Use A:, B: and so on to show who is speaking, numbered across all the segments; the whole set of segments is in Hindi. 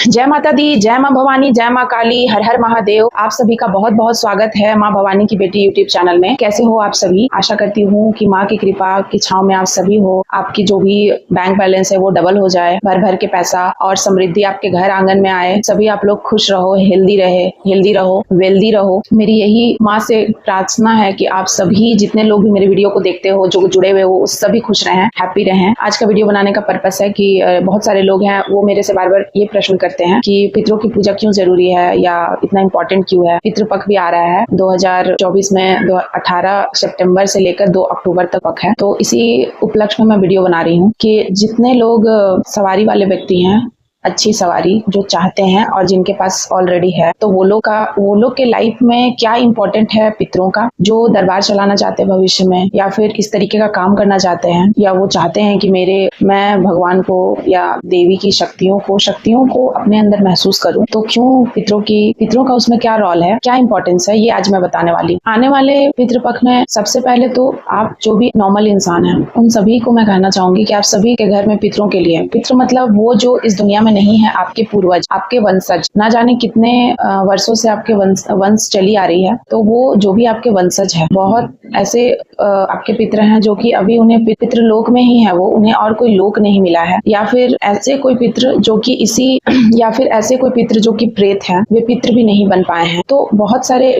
A: जय माता दी, जय माँ भवानी, जय माँ काली, हर हर महादेव। आप सभी का बहुत बहुत स्वागत है माँ भवानी की बेटी यूट्यूब चैनल में। कैसे हो आप सभी? आशा करती हूँ कि माँ की कृपा की छांव में आप सभी हो। आपकी जो भी बैंक बैलेंस है वो डबल हो जाए, भर भर के पैसा और समृद्धि आपके घर आंगन में आए। सभी आप लोग खुश रहो, हेल्दी रहो, वेल्दी रहो। मेरी यही माँ से प्रार्थना है कि आप सभी जितने लोग भी मेरे वीडियो को देखते हो, जो जुड़े हुए हो, सभी खुश रहें, हैप्पी रहें। आज का वीडियो बनाने का पर्पस है कि बहुत सारे लोग हैं वो मेरे से बार बार ये प्रश्न करते हैं कि पितरों की पूजा क्यों जरूरी है या इतना इम्पोर्टेंट क्यों है। पितृपक्ष भी आ रहा है 2024 में, 18 सितंबर से लेकर 2 अक्टूबर तक पक्ष है। तो इसी उपलक्ष्य में मैं वीडियो बना रही हूँ कि जितने लोग सवारी वाले व्यक्ति हैं, अच्छी सवारी जो चाहते हैं और जिनके पास ऑलरेडी है, तो वो लोग के लाइफ में क्या इम्पोर्टेंट है पितरों का, जो दरबार चलाना चाहते हैं भविष्य में, या फिर इस तरीके का काम करना चाहते हैं, या वो चाहते हैं कि मैं भगवान को या देवी की शक्तियों को अपने अंदर महसूस करूं, तो क्यों पितरों का उसमें क्या रोल है, क्या इंपॉर्टेंस है, ये आज मैं बताने वाली हूँ। आने वाले पितृपक्ष में सबसे पहले तो आप जो भी नॉर्मल इंसान है उन सभी को मैं कहना चाहूंगी कि आप सभी के घर में पितरों के लिए, पितृ मतलब वो जो इस दुनिया में नहीं है, आपके पूर्वज, आपके वंशज, ना जाने कितने वर्षों से आपके वंश चली आ रही है, तो वो जो भी आपके वंशज है, बहुत ऐसे आपके पितर हैं जो कि अभी उन्हें पितृ लोक में ही है, वो उन्हें और कोई लोक नहीं मिला है, या फिर ऐसे कोई पितृ जो कि ऐसे कोई पितृ जो कि प्रेत है, वे पितृ भी नहीं बन पाए हैं। तो बहुत सारे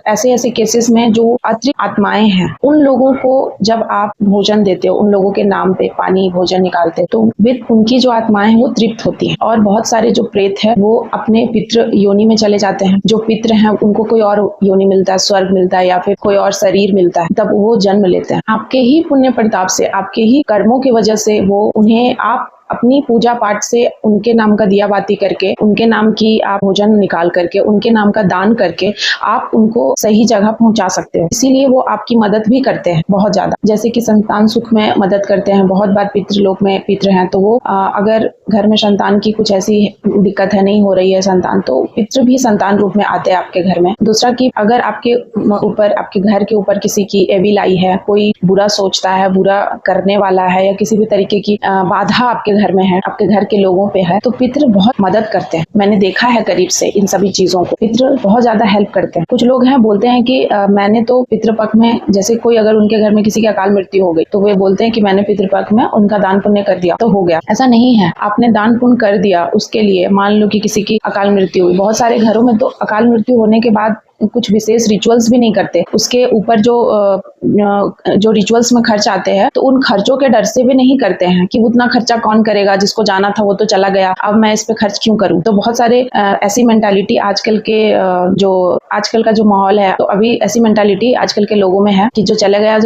A: ऐसे केसेस में जो अतिरिक्त आत्माएं हैं, उन लोगों को जब आप भोजन देते हो, उन लोगों के नाम पे पानी भोजन निकालते हो, तो विद उनकी जो आत्माएं हैं वो तृप्त होती हैं। और बहुत सारे जो प्रेत है वो अपने पितृ योनि में चले जाते हैं। जो पितृ हैं उनको कोई और योनि मिलता है, स्वर्ग मिलता है, या फिर कोई और शरीर मिलता है, तब वो जन्म लेते हैं। आपके ही पुण्य प्रताप से, आपके ही कर्मों की वजह से वो उन्हें आप अपनी पूजा पाठ से उनके नाम का दिया बाती करके, उनके नाम की आप भोजन निकाल करके, उनके नाम का दान करके आप उनको सही जगह पहुंचा सकते हो। इसीलिए वो आपकी मदद भी करते हैं बहुत ज्यादा, जैसे कि संतान सुख में मदद करते हैं। बहुत बार पितृलोक में पितृ हैं, तो वो अगर घर में संतान की कुछ ऐसी दिक्कत है, नहीं हो रही है संतान, तो पितृ भी संतान रूप में आते हैं आपके घर में। दूसरा कि अगर आपके ऊपर, आपके घर के ऊपर किसी की एविल आई है, कोई बुरा सोचता है, बुरा करने वाला है, या किसी भी तरीके की बाधा आपके घर में है, आपके घर के लोगों पे है, तो पितृ बहुत मदद करते हैं। मैंने देखा है करीब से इन सभी चीजों को, पितृ बहुत ज्यादा हेल्प करते हैं। कुछ लोग हैं बोलते हैं कि मैंने तो पितृपक्ष में, जैसे कोई अगर उनके घर में किसी की अकाल मृत्यु हो गई, तो वे बोलते हैं कि मैंने पितृपक्ष में उनका दान पुण्य कर दिया तो हो गया। ऐसा नहीं है। आपने दान पुण्य कर दिया, उसके लिए मान लो कि किसी की अकाल मृत्यु हुई, बहुत सारे घरों में तो अकाल मृत्यु होने के बाद कुछ विशेष रिचुअल्स भी नहीं करते, उसके ऊपर जो रिचुअल्स में खर्च आते हैं, तो उन खर्चों के डर से भी नहीं करते हैं कि उतना खर्चा कौन करेगा, जिसको जाना था वो तो चला गया, अब मैं इस पे खर्च क्यों करूं। तो बहुत सारे ऐसी मेंटालिटी आजकल का जो माहौल है, तो अभी ऐसी मेंटालिटी आजकल के लोगों में है कि जो चला गया,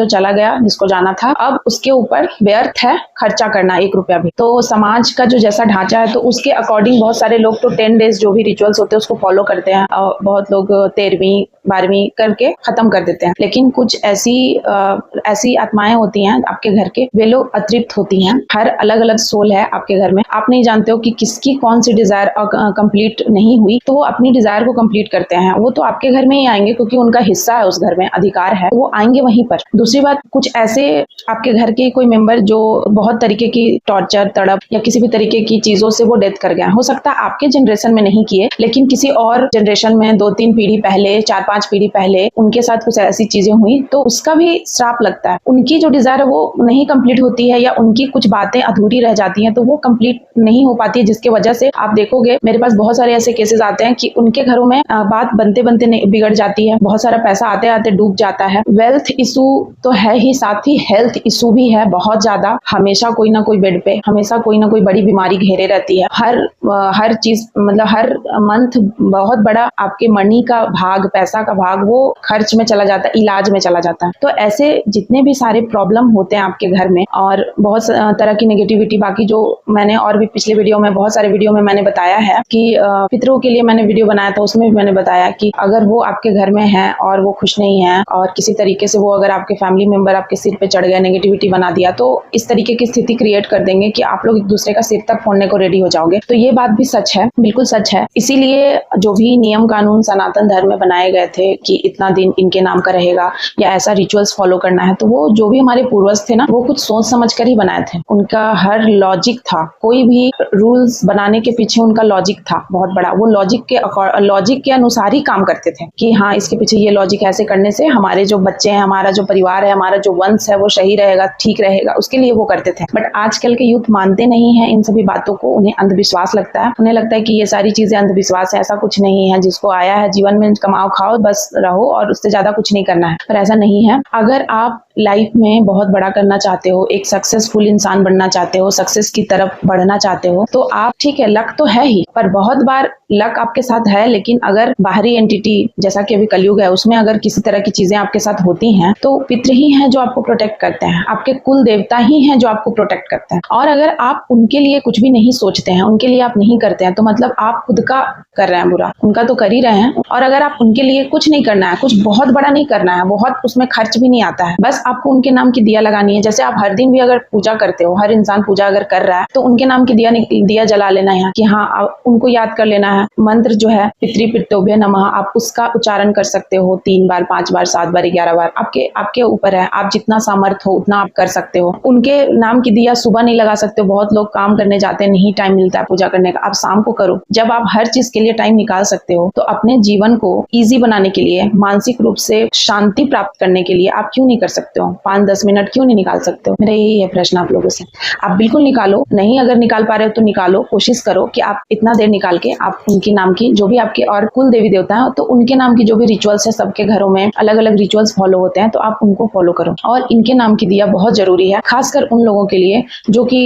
A: जिसको जाना था, अब उसके ऊपर व्यर्थ है खर्चा करना 1 रुपया भी। तो समाज का जो जैसा ढांचा है, तो उसके अकॉर्डिंग बहुत सारे लोग तो 10 डेज जो भी रिचुअल्स होते हैं उसको फॉलो करते हैं, और बहुत लोग 13वीं 12वीं करके खत्म कर देते हैं। लेकिन कुछ ऐसी आत्माएं होती हैं आपके घर के, वे लोग अतृप्त होती हैं। हर अलग अलग सोल है आपके घर में, आप नहीं जानते हो कि किसकी कौन सी डिजायर कंप्लीट नहीं हुई, तो वो अपनी डिजायर को कंप्लीट करते हैं। वो तो आपके घर में ही आएंगे क्योंकि उनका हिस्सा है, उस घर में अधिकार है, तो वो आएंगे वहीं पर। दूसरी बात, कुछ ऐसे आपके घर के कोई मेंबर जो बहुत तरीके की टॉर्चर, तड़प या किसी भी तरीके की चीजों से वो डेथ कर गया, हो सकता है आपके जनरेशन में नहीं किए, लेकिन किसी और जनरेशन में 2-3 पीढ़ी पहले, 4-5 पीढ़ी पहले उनके साथ कुछ ऐसी चीजें हुई, तो उसका भी श्राप लगता है। उनकी जो डिजायर है वो नहीं कंप्लीट होती है, या उनकी कुछ बातें अधूरी रह जाती हैं, तो वो कंप्लीट नहीं हो पाती है, जिसके वजह से आप देखोगे मेरे पास बहुत सारे ऐसे केसेस आते हैं कि उनके घरों में बात बनते बनते बिगड़ जाती है, बहुत सारा पैसा आते आते डूब जाता है। वेल्थ इशू तो है ही, साथ ही हेल्थ इशू भी है बहुत ज्यादा। हमेशा कोई ना कोई बेड पे, हमेशा कोई ना कोई बड़ी बीमारी घेरे रहती है। हर चीज, मतलब हर मंथ बहुत बड़ा आपके मनी का भाग, पैसा का भाग वो खर्च में चला जाता है, इलाज में चला जाता है। तो ऐसे जितने भी सारे प्रॉब्लम होते हैं आपके घर में, और बहुत तरह की नेगेटिविटी, बाकी जो मैंने और भी पिछले वीडियो में, बहुत सारे वीडियो में मैंने बताया है कि पितरों के लिए मैंने वीडियो बनाया था, उसमें भी मैंने बताया कि अगर वो आपके घर में है और वो खुश नहीं है, और किसी तरीके से वो अगर आपके फैमिली मेंबर आपके सिर पे चढ़ गया, नेगेटिविटी बना दिया, तो इस तरीके की स्थिति क्रिएट कर देंगे कि आप लोग एक दूसरे का सिर तक फोड़ने को रेडी हो जाओगे। तो ये बात भी सच है, बिल्कुल सच है। इसीलिए जो भी नियम कानून सनातन धर्म में बनाए गए थे कि इतना दिन इनके नाम का रहेगा या ऐसा रिचुअल्स फॉलो करना है, तो वो जो भी हमारे पूर्वज थे ना, वो कुछ सोच समझ कर ही बनाए थे। उनका हर लॉजिक था, कोई भी रूल्स बनाने के पीछे उनका लॉजिक था बहुत बड़ा। वो लॉजिक के अनुसार ही काम करते थे कि हाँ, इसके पीछे ये लॉजिक, ऐसे करने से हमारे जो बच्चे हैं, हमारा जो परिवार है, हमारा जो वंश है वो सही रहेगा, ठीक रहेगा, उसके लिए वो करते थे। बट आजकल के यूथ मानते नहीं है इन सभी बातों को, उन्हें अंधविश्वास लगता है। उन्हें लगता है कि ये सारी चीजें अंधविश्वास है, ऐसा कुछ नहीं है, जिसको आया है जीवन में कमाओ खाओ बस रहो और उससे ज्यादा कुछ नहीं करना है। पर ऐसा नहीं है। अगर आप लाइफ में बहुत बड़ा करना चाहते हो, एक सक्सेसफुल इंसान बनना चाहते हो, सक्सेस की तरफ बढ़ना चाहते हो, तो आप, ठीक है, लक तो है ही, पर बहुत बार लक आपके साथ है, लेकिन अगर बाहरी एंटिटी, जैसा कि अभी कलयुग है, उसमें अगर किसी तरह की चीजें आपके साथ होती हैं, तो पितृ ही हैं जो आपको प्रोटेक्ट करते हैं, आपके कुल देवता ही हैं जो आपको प्रोटेक्ट करते हैं। और अगर आप उनके लिए कुछ भी नहीं सोचते हैं, उनके लिए आप नहीं करते हैं, तो मतलब आप खुद का कर रहे हैं बुरा, उनका तो कर ही रहे हैं। और अगर आप उनके लिए कुछ नहीं करना है, कुछ बहुत बड़ा नहीं करना है, बहुत उसमें खर्च भी नहीं आता है, बस आपको उनके नाम की दिया लगानी है। जैसे आप हर दिन भी अगर पूजा करते हो, हर इंसान पूजा अगर कर रहा है, तो उनके नाम की दिया जला लेना है कि हाँ, उनको याद कर लेना है। मंत्र जो है पितृपितृभ्यो नमः, आप उसका उच्चारण कर सकते हो 3 बार, 5 बार, 7 बार, 11 बार, आपके ऊपर है। आप जितना सामर्थ हो उतना आप कर सकते हो। उनके नाम की दिया सुबह नहीं लगा सकते हो, बहुत लोग काम करने जाते हैं, नहीं टाइम मिलता है पूजा करने का, आप शाम को करो। जब आप हर चीज के लिए टाइम निकाल सकते हो, तो अपने जीवन को ईजी बनाने के लिए, मानसिक रूप से शांति प्राप्त करने के लिए आप क्यों नहीं कर सकते हो? 5-10 मिनट क्यों नहीं निकाल सकते हो? मेरा यही है प्रश्न आप लोगों से। आप बिल्कुल निकालो, नहीं अगर निकाल पा रहे हो तो निकालो, कोशिश करो कि आप इतना देर निकाल के आप उनके नाम की, जो भी आपके और कुल देवी देवता है, तो उनके नाम की जो भी रिचुअल्स है, सबके घरों में अलग अलग रिचुअल्स फॉलो होते हैं, तो आप उनको फॉलो करो। और इनके नाम की दिया बहुत जरूरी है, खासकर उन लोगों के लिए जो कि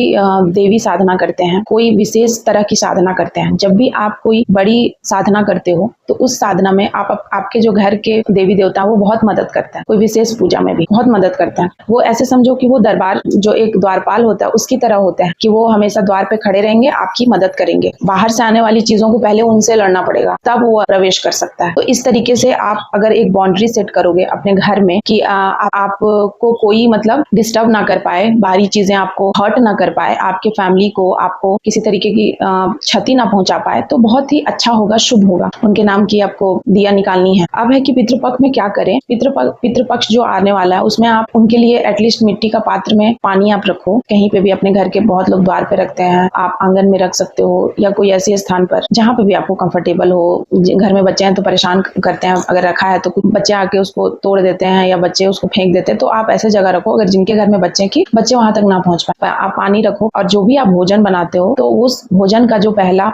A: देवी साधना करते हैं, कोई विशेष तरह की साधना करते हैं। जब भी आप कोई बड़ी साधना करते हो, तो उस साधना में आपके जो घर के देवी देवता वो बहुत मदद करते हैं। कोई विशेष पूजा में भी बहुत मदद करते हैं। वो ऐसे समझो कि वो दरबार, जो एक द्वारपाल होता है, उसकी तरह होते हैं कि वो हमेशा द्वार पे खड़े रहेंगे, आपकी मदद करेंगे। बाहर से आने वाली चीजों को पहले उनसे लड़ना पड़ेगा, तब वो प्रवेश कर सकता है। तो इस तरीके से आप अगर एक बाउंड्री सेट करोगे अपने घर में कि आपको कोई मतलब डिस्टर्ब ना कर पाए, बाहरी चीजें आपको हर्ट ना कर पाए, आपके फैमिली को, आपको किसी तरीके की क्षति ना पहुंचा पाए, तो बहुत ही अच्छा होगा, शुभ होगा। उनके नाम की आपको दिया निकालनी है। अब है कि पितृपक्ष में क्या करें। पितृपक्ष जो आने वाला है, उसमें आप उनके लिए एटलीस्ट मिट्टी का पात्र में पानी आप रखो। कहीं पे भी, अपने घर के बहुत लोग द्वार पे रखते हैं, आप आंगन में रख सकते हो, या कोई ऐसे स्थान पर जहाँ पे भी आपको कंफर्टेबल हो। घर में बच्चे हैं तो परेशान करते हैं, अगर रखा है तो कुछ बच्चे आके उसको तोड़ देते हैं या बच्चे उसको फेंक देते हैं, तो आप ऐसे जगह रखो अगर जिनके घर में बच्चे की बच्चे वहां तक ना पहुंच पाए। आप पानी रखो, और जो भी आप भोजन बनाते हो, तो उस भोजन का जो पहला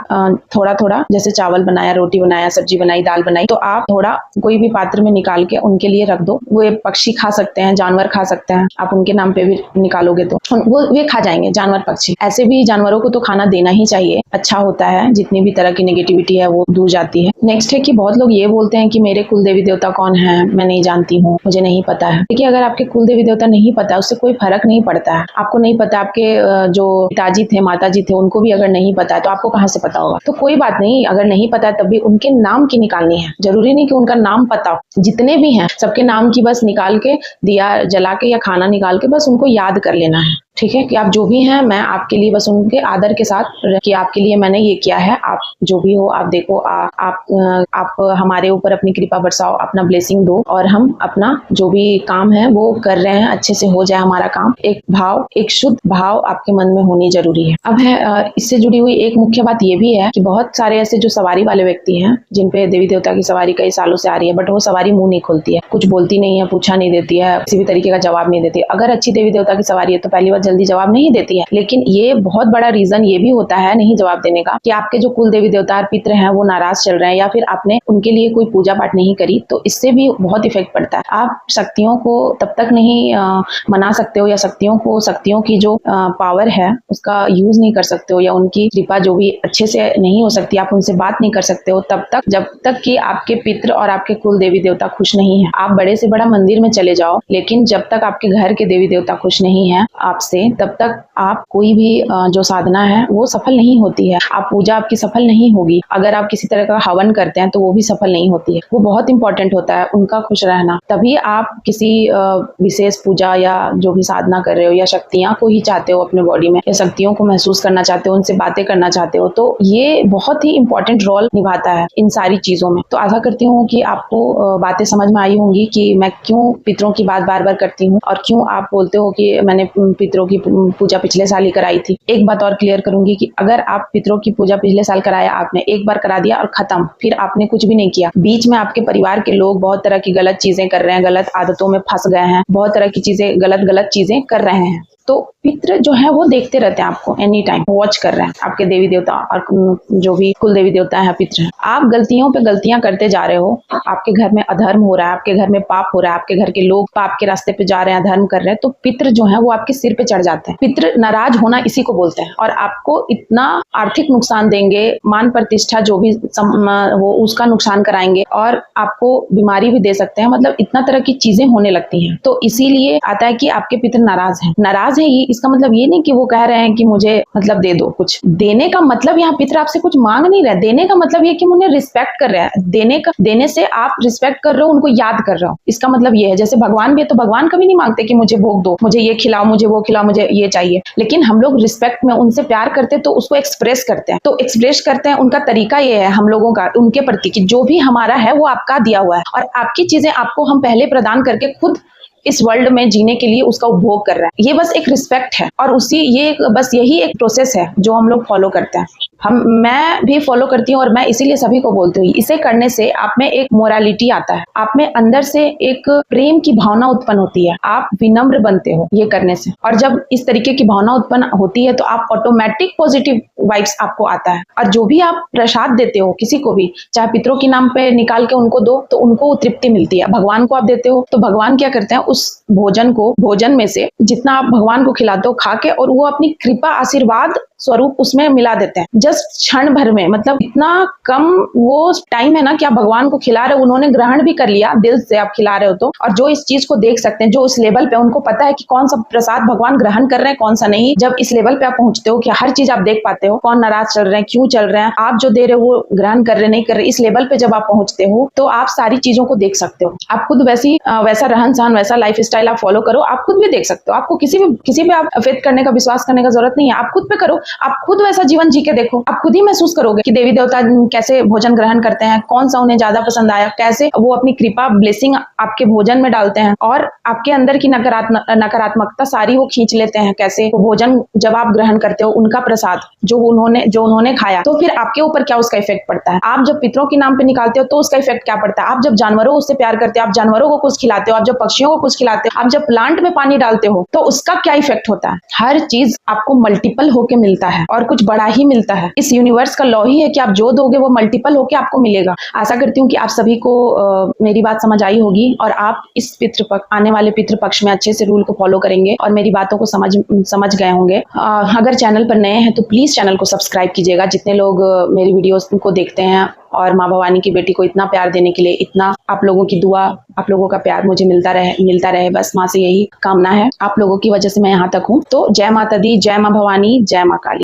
A: थोड़ा थोड़ा, जैसे चावल बनाया, रोटी बनाया, सब्जी बनाई, दाल बनाई, तो आप थोड़ा कोई भी पात्र में निकाल के उनके लिए रख दो। वो पक्षी खा सकते हैं, जानवर खा सकते हैं, आप उनके नाम पे भी निकालोगे तो वे खा जाएंगे, जानवर पक्षी। ऐसे भी जानवरों को तो खाना देना ही चाहिए, अच्छा होता है, जितनी भी तरह की नेगेटिविटी है वो दूर जाती है। नेक्स्ट है कि बहुत लोग ये बोलते हैं कि मेरे कुल देवी देवता कौन है, मैं नहीं जानती हूँ, मुझे नहीं पता है। देखिए, अगर आपके कुल देवी देवता नहीं पता है, उससे कोई फर्क नहीं पड़ता है। आपको नहीं पता, आपके जो पिताजी थे, माताजी थे, उनको भी अगर नहीं पता है, तो आपको कहाँ से पता होगा? तो कोई बात नहीं, अगर नहीं पता है तब भी उनके नाम की निकालनी है। जरूरी नहीं कि उनका नाम पता हो, जितने भी हैं सबके नाम की बस निकाल के, दिया जला के या खाना निकाल के बस उनको याद कर लेना है। ठीक है, कि आप जो भी हैं, मैं आपके लिए बस उनके आदर के साथ कि आपके लिए मैंने ये किया है, आप जो भी हो, आप देखो, आप हमारे ऊपर अपनी कृपा बरसाओ, अपना ब्लेसिंग दो, और हम अपना जो भी काम है वो कर रहे हैं, अच्छे से हो जाए हमारा काम। एक भाव, एक शुद्ध भाव आपके मन में होनी जरूरी है। अब है इससे जुड़ी हुई एक मुख्य बात ये भी है कि बहुत सारे ऐसे जो सवारी वाले व्यक्ति हैं, जिन पे देवी देवता की सवारी कई सालों से आ रही है, बट वो सवारी मुंह नहीं खोलती है, कुछ बोलती नहीं है, पूछा नहीं देती है, किसी भी तरीके का जवाब नहीं देती। अगर अच्छी देवी देवता की सवारी है तो पहली बात जल्दी जवाब नहीं देती है, लेकिन ये बहुत बड़ा रीजन ये भी होता है नहीं जवाब देने का कि आपके जो कुल देवी देवता पितृ हैं वो नाराज चल रहे हैं, या फिर आपने उनके लिए कोई पूजा पाठ नहीं करी, तो इससे भी बहुत इफेक्ट पड़ता है। आप शक्तियों को तब तक नहीं मना सकते हो, या शक्तियों की जो पावर है उसका यूज नहीं कर सकते हो, या उनकी कृपा जो भी अच्छे से नहीं हो सकती, आप उनसे बात नहीं कर सकते हो तब तक, जब तक कि आपके पितृ और आपके कुल देवी देवता खुश नहीं है। आप बड़े से बड़ा मंदिर में चले जाओ, लेकिन जब तक आपके घर के देवी देवता खुश नहीं है आपसे, से तब तक आप कोई भी जो साधना है वो सफल नहीं होती है। आप पूजा आपकी सफल नहीं होगी। अगर आप किसी तरह का हवन करते हैं तो वो भी सफल नहीं होती है। वो बहुत इंपॉर्टेंट होता है उनका खुश रहना। तभी आप किसी विशेष पूजा या जो भी साधना कर रहे हो या शक्तियां को ही चाहते हो अपने बॉडी में, या शक्तियों को महसूस करना चाहते हो, उनसे बातें करना चाहते हो, तो ये बहुत ही इंपॉर्टेंट रोल निभाता है इन सारी चीजों में। तो आशा करती हूँ कि आपको बातें समझ में आई होंगी कि मैं क्यों पितरों की बात बार बार करती हूँ और क्यों आप बोलते हो कि मैंने पितरों की पूजा पिछले साल ही कराई थी। एक बात और क्लियर करूंगी कि अगर आप पितरों की पूजा पिछले साल कराया, आपने एक बार करा दिया और खत्म, फिर आपने कुछ भी नहीं किया, बीच में आपके परिवार के लोग बहुत तरह की गलत चीजें कर रहे हैं, गलत आदतों में फंस गए हैं, बहुत तरह की चीजें गलत चीजें कर रहे हैं, तो पितृ जो है वो देखते रहते हैं आपको, एनी टाइम वॉच कर रहे हैं। आपके देवी देवता और जो भी कुल देवी देवता है, पितृ हैं। आप गलतियों पे गलतियां करते जा रहे हो, आपके घर में अधर्म हो रहा है, आपके घर में पाप हो रहा है, आपके घर के लोग पाप के रास्ते पे जा रहे हैं, अधर्म कर रहे हैं, तो पितृ जो है वो आपके सिर पे चढ़ जाते हैं। पितृ नाराज होना इसी को बोलते हैं और आपको इतना आर्थिक नुकसान देंगे, मान प्रतिष्ठा जो भी वो उसका नुकसान कराएंगे और आपको बीमारी भी दे सकते हैं। मतलब इतना तरह की चीजें होने लगती हैं। तो इसीलिए आता है कि आपके पितृ नाराज हैं। नाराज है ये इसका मतलब ये नहीं कि वो कह रहे हैं कि मुझे मतलब दे दो कुछ। देने का मतलब यहाँ पितृ आपसे कुछ मांग नहीं रहे। देने का मतलब ये कि उन्हें रिस्पेक्ट कर रहे हैं। देने से आप रिस्पेक्ट कर रहे हो, उनको याद कर रहे हो। इसका मतलब ये है, जैसे भगवान भी है तो भगवान कभी नहीं मांगते कि मुझे भोग दो, मुझे ये खिलाओ, मुझे वो खिलाओ, मुझे ये चाहिए। लेकिन हम लोग रिस्पेक्ट में उनसे प्यार करते तो उसको एक्सप्रेस करते हैं। तो एक्सप्रेस करते हैं, उनका तरीका ये है हम लोगों का उनके प्रति कि जो भी हमारा है वो आपका दिया हुआ है और आपकी चीजें आपको हम पहले प्रदान करके खुद इस वर्ल्ड में जीने के लिए उसका उपभोग कर रहा है। ये बस एक रिस्पेक्ट है और बस यही एक प्रोसेस है जो हम लोग फॉलो करते हैं। मैं भी फॉलो करती हूँ और मैं इसीलिए सभी को बोलती हूँ, इसे करने से आप में एक मोरालिटी आता है, आप में अंदर से एक प्रेम की भावना उत्पन्न होती है, आप विनम्र बनते हो ये करने से। और जब इस तरीके की भावना उत्पन्न होती है तो आप ऑटोमेटिक पॉजिटिव वाइब्स आपको आता है। और जो भी आप प्रसाद देते हो किसी को भी, चाहे पितरों के नाम पे निकाल के उनको दो तो उनको तृप्ति मिलती है। भगवान को आप देते हो तो भगवान क्या करते हैं, उस भोजन में से जितना आप भगवान को खिलाते हो खा के, और वो अपनी कृपा आशीर्वाद स्वरूप उसमें मिला देते हैं जस्ट क्षण भर में। मतलब इतना कम वो टाइम है ना कि आप भगवान को खिला रहे हो, उन्होंने ग्रहण भी कर लिया, दिल से आप खिला रहे हो तो। और जो इस चीज को देख सकते हैं, जो इस लेवल पे उनको पता है कि कौन सा प्रसाद भगवान ग्रहण कर रहे हैं, कौन सा नहीं। जब इस लेवल पे आप पहुंचते हो कि हर चीज आप देख पाते हो, कौन नाराज चल रहे हैं, क्यों चल रहे हैं, आप जो दे रहे हो वो ग्रहण कर रहे नहीं कर रहे, इस लेवल पे जब आप पहुंचते हो तो आप सारी चीजों को देख सकते हो। आप खुद वैसा रहन सहन, वैसा लाइफ स्टाइल आप फॉलो करो, आप खुद भी देख सकते हो। आपको किसी भी आप फेथ करने का, विश्वास करने का जरूरत नहीं है। आप खुद पे करो, आप खुद वैसा जीवन जी के देखो, आप खुद ही महसूस करोगे कि देवी देवता कैसे भोजन ग्रहण करते हैं, कौन सा उन्हें ज्यादा पसंद आया, कैसे वो अपनी कृपा ब्लेसिंग आपके भोजन में डालते हैं और आपके अंदर की नकारात्मकता सारी वो खींच लेते हैं। कैसे वो भोजन जब आप ग्रहण करते हो, उनका प्रसाद जो उन्होंने खाया, तो फिर आपके ऊपर क्या उसका इफेक्ट पड़ता है। आप जब पितरों के नाम पे निकालते हो तो उसका इफेक्ट क्या पड़ता है। आप जब जानवरों उससे प्यार करते हो, आप जानवरों को कुछ खिलाते हो, आप जब पक्षियों को कुछ खिलाते हो, आप जब प्लांट में पानी डालते हो तो उसका क्या इफेक्ट होता है। हर चीज आपको मल्टीपल होके मिलता है और कुछ बड़ा ही मिलता है। इस यूनिवर्स का लॉ ही है कि आप जो दोगे वो मल्टीपल होके आपको मिलेगा। आशा करती हूँ कि आप सभी को मेरी बात समझ आई होगी और आप इस आने वाले पितृ पक्ष में अच्छे से रूल को फॉलो करेंगे और मेरी बातों को समझ गए होंगे। अगर चैनल पर नए हैं तो प्लीज चैनल को सब्सक्राइब कीजिएगा। जितने लोग मेरी वीडियोस को देखते हैं और माँ भवानी की बेटी को इतना प्यार देने के लिए, इतना आप लोगों की दुआ, आप लोगों का प्यार मुझे मिलता रहे, बस माँ से यही कामना है। आप लोगों की वजह से मैं यहाँ तक हूँ। तो जय माता दी, जय माँ भवानी, जय माँ काली।